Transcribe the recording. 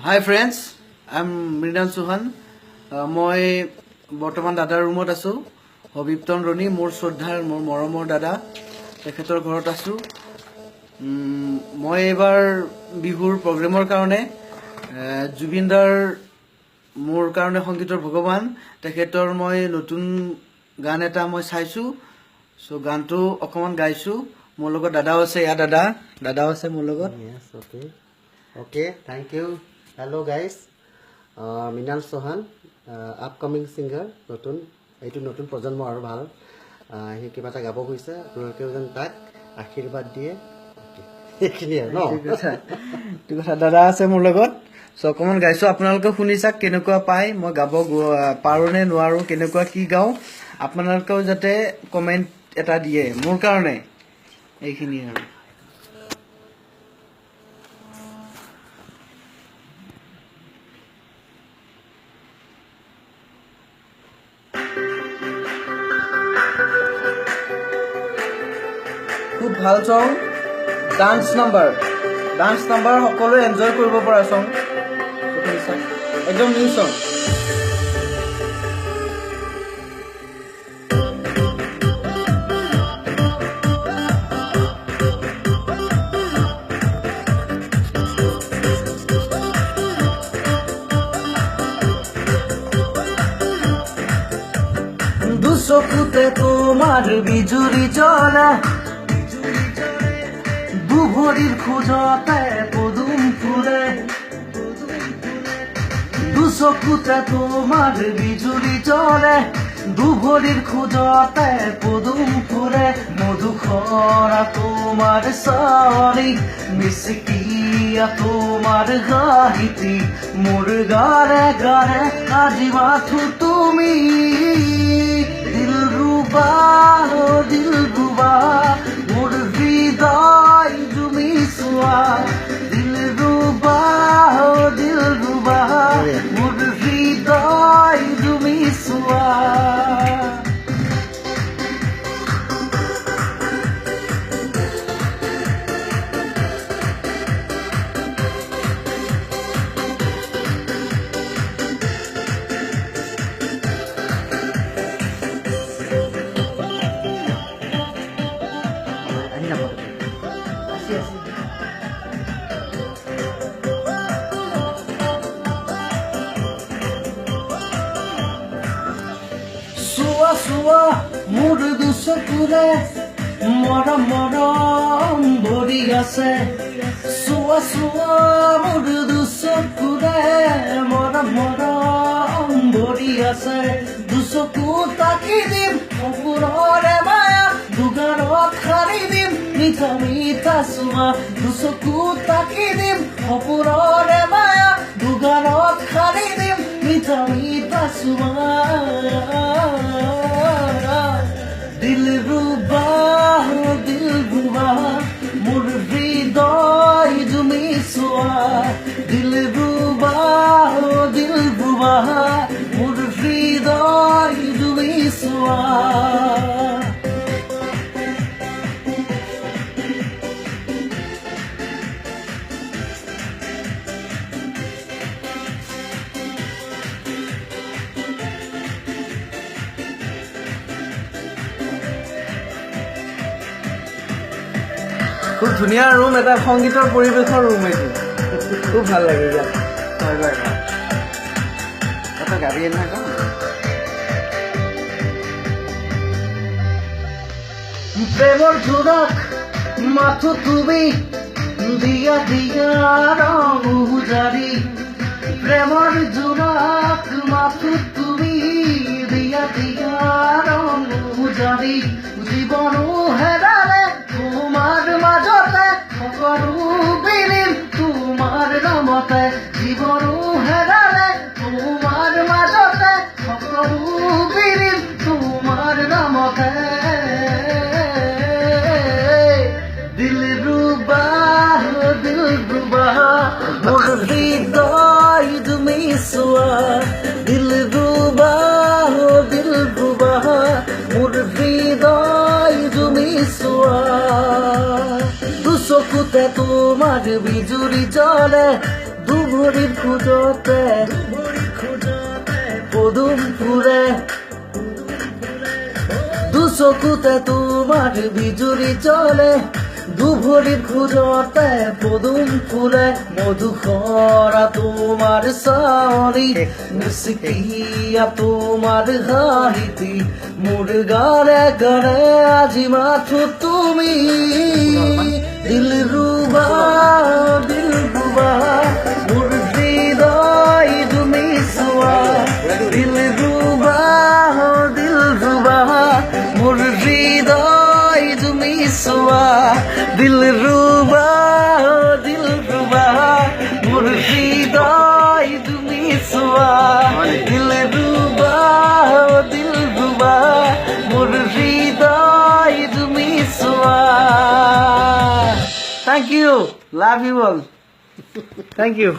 Hi friends, I'm Mrinal Suhan. মই বৰ্তমান দাদাৰ ৰুমত আছো। হবিপ্তন ৰনি মোৰ শ্ৰদ্ধাৰ মোৰ মৰমৰ দাদা তেখেতৰ ঘৰত আছো। মই এবাৰ বিহুৰ প্ৰগ্ৰেমৰ কাৰণে জুবিনদাৰ মোৰ কাৰণে সংগীতৰ ভগৱান তেখেতৰ মই নতুন গান এটা মই চাইছো। সো গানটো অকমান গাইছো। মোৰ লগত দাদাও আছে, দাদাও আছে মোৰ লগত। Yes, okay, thank you. Hello guys, Mrinal Suhan, upcoming singer, নতুন প্ৰজন্ম আৰু ভাল সি কিবা এটা গাব গৈছে আপোনালোকেও যেন তাক আশীৰ্বাদ দিয়ে এইখিনি আৰু ন ঠিক কথা দাদা আছে মোৰ লগত সো অকমান গাইছো আপোনালোকে শুনি চাক কেনেকুৱা পায় মই গাব পাৰো নে নোৱাৰো কেনেকুৱা কি গাও আপোনালোকেও যাতে কমেন্ট এটা দিয়ে মোৰ কাৰণে এইখিনি আৰু খুব ভাল সং ডান্স নাম্বাৰ সকলোৱে এনজয় কৰিব পৰা সং একদম নিউ সং দুচকুতে তোমাৰ বিজুলি জ্বলে দুভৰিৰ খোজতে পদুম ফুলে দুচকুতে তোমাৰ বিজুলি জ্বলে দুভৰিৰ খোজতে পদুম ফুলে মধুখৰা তোমাৰ চাৰি মিচিকিয়া তোমাৰ গাহিতি মোৰ গাৰে গাৰে আজি মাথো তুমি দিলৰুবা মোৰ হৃদয় তুমি চোৱা দিলৰুবা মোৰ হৃদয় তুমি চোৱা চোৱা মোৰ দুচকুৰে মৰম ভৰি আছে চোৱা মোৰ দুচকুৰে মৰম ভৰি আছে দুচকু তাকি দিম সপোনৰে মায়া দুগাৰত সাৰি দিম মিঠা মিঠা চোৱা দুচকু তাকি দিম সপোনৰে মায়া দুগাৰত সাৰি দিম মিঠা মিঠা চোৱা দিলৰুবা মোৰ হৃদয় তুমি চোৱা দিলৰুবা মোৰ হৃদয় তুমি চোৱা খুব ধুনীয়া ৰুম এটা সংগীতৰ পৰিৱেশৰ ৰুম এইটো খুব ভাল লাগে ইয়াত এটা গাড়ী এনেকুৱা প্ৰেমৰ জোনাক মাথো তুমি দিয়া ৰং উজাৰি প্ৰেমৰ জোনাক মাথো তুমি দিয়া ৰং উজাৰি জীৱনো হেৰালে তোমাৰ মাজতে সকলো বিলীন তোমাৰ নামতে জীৱনো হেৰালে তোমাৰ মাজতে সকলো বিলীন তোমাৰ নামতে দিলৰুবা মোৰ হৃদয় তুমি চোৱা দিলৰুবা মোৰ হৃদয় তুমি চোৱা দুচকুতে তোমাৰ বিজুলি জ্বলে দুভৰিৰ খোজতে পদুম ফুলে দুচকুতে তোমাৰ বিজুৰি জ্বলে দুভৰিৰ খোজতে পদুম ফুলে মধুসৰা তোমাৰ চাৱৰি মিচিকিয়া তোমাৰ হাঁহিতি মোৰ গানে গানে আজি মাথো তুমি দিলৰুবা মোৰ হৃদয় তুমি চোৱা দিলৰুবা মোৰ হৃদয় তুমি চোৱা দিলৰুবা মোৰ হৃদয় তুমি চোৱা দিলৰুবা মোৰ হৃদয় তুমি চোৱা Thank you. Love you all. Thank you.